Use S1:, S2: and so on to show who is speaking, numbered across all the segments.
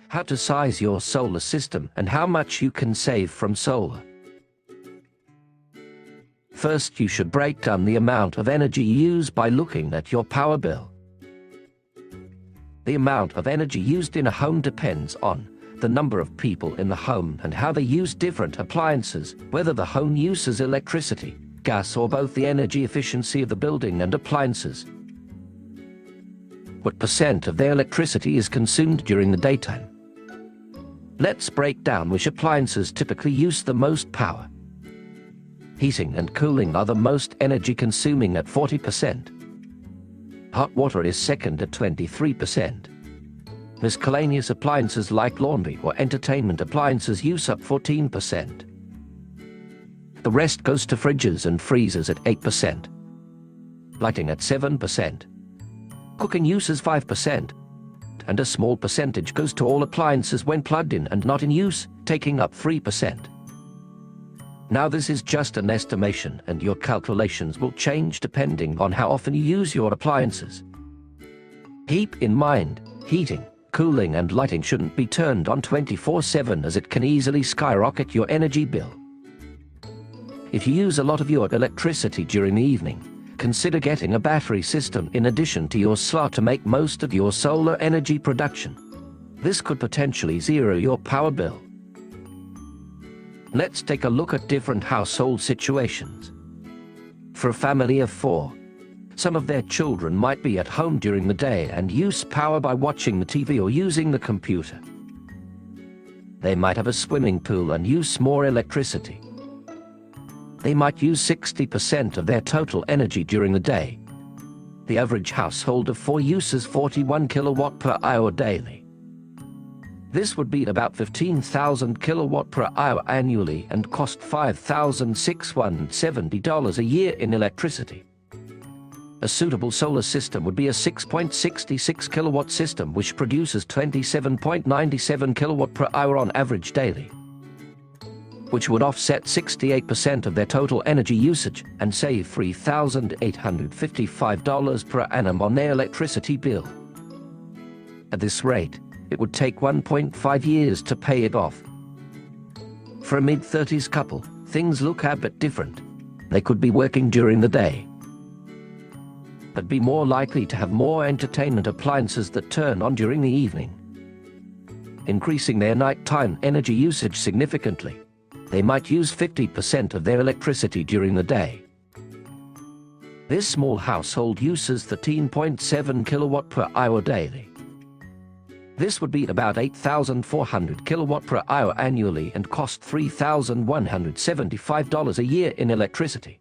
S1: how to size your solar system and how much you can save from solar. First, you should break down the amount of energy used by looking at your power bill. The amount of energy used in a home depends on the number of people in the home and how they use different appliances, whether the home uses electricity, gas, or both. The energy efficiency of the building and appliances. What percent of their electricity is consumed during the daytime? Let's break down which appliances typically use the most power. Heating and cooling are the most energy consuming at 40%. Hot water is second at 23%. Miscellaneous appliances like laundry or entertainment appliances use up 14%. The rest goes to fridges and freezers at 8%. Lighting at 7%. Cooking uses 5%. And a small percentage goes to all appliances when plugged in and not in use, taking up 3%. Now this is just an estimation and your calculations will change depending on how often you use your appliances. Keep in mind, heating, cooling and lighting shouldn't be turned on 24/7 as it can easily skyrocket your energy bill. If you use a lot of your electricity during the evening, consider getting a battery system in addition to your solar to make most of your solar energy production. This could potentially zero your power bill. Let's take a look at different household situations. For a family of 4, some of their children might be at home during the day and use power by watching the TV or using the computer. They might have a swimming pool and use more electricity. They might use 60% of their total energy during the day. The average household of 4 uses 41 kilowatt per hour daily. This would be about 15,000 kilowatt per hour annually and cost $5,670 a year in electricity. A suitable solar system would be a 6.66 kilowatt system which produces 27.97 kilowatt per hour on average daily, which would offset 68% of their total energy usage and save $3,855 per annum on their electricity bill. At this rate, it would take 1.5 years to pay it off. For a mid-30s couple, things look a bit different. They could be working during the day, but be more likely to have more entertainment appliances that turn on during the evening, increasing their nighttime energy usage significantly. They might use 50% of their electricity during the day. This small household uses 13.7 kilowatt per hour daily. This would be about 8,400 kilowatt per hour annually and cost $3,175 a year in electricity.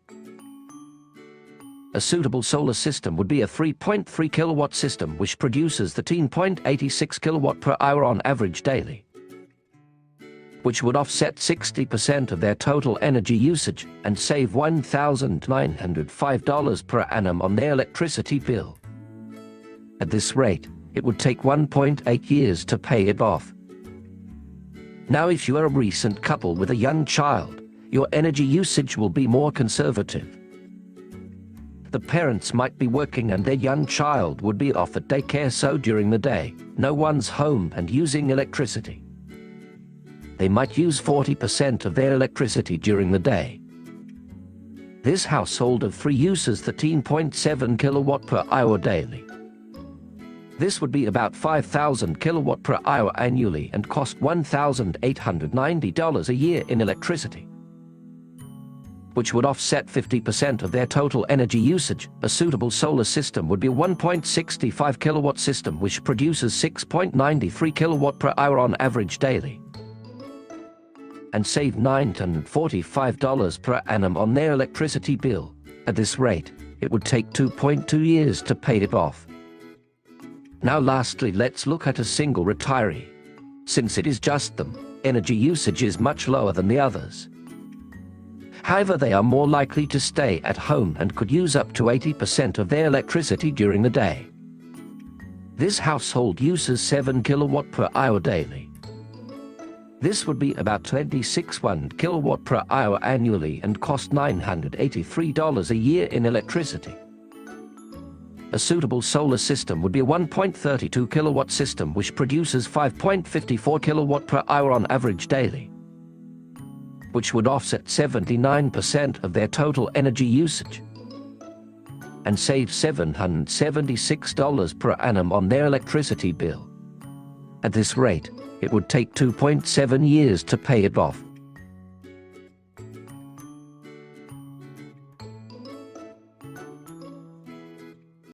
S1: A suitable solar system would be a 3.3 kilowatt system which produces 13.86 kilowatt per hour on average daily, which would offset 60% of their total energy usage and save $1,905 per annum on their electricity bill. At this rate, it would take 1.8 years to pay it off. Now, if you are a recent couple with a young child, your energy usage will be more conservative. The parents might be working and their young child would be off at daycare, so during the day, no one's home and using electricity. They might use 40% of their electricity during the day. This household of 3 uses 13.7 kilowatt per hour daily. This would be about 5,000 kilowatt per hour annually and cost $1,890 a year in electricity, which would offset 50% of their total energy usage. A suitable solar system would be a 1.65 kilowatt system which produces 6.93 kilowatt per hour on average daily and save $945 per annum on their electricity bill. At this rate, it would take 2.2 years to pay it off. Now lastly, let's look at a single retiree. Since it is just them, energy usage is much lower than the others. However, they are more likely to stay at home and could use up to 80% of their electricity during the day. This household uses 7 kilowatt per hour daily. This would be about 26.1 kilowatt per hour annually and cost $983 a year in electricity. A suitable solar system would be a 1.32 kilowatt system which produces 5.54 kilowatt per hour on average daily, which would offset 79% of their total energy usage and save $776 per annum on their electricity bill. At this rate, it would take 2.7 years to pay it off.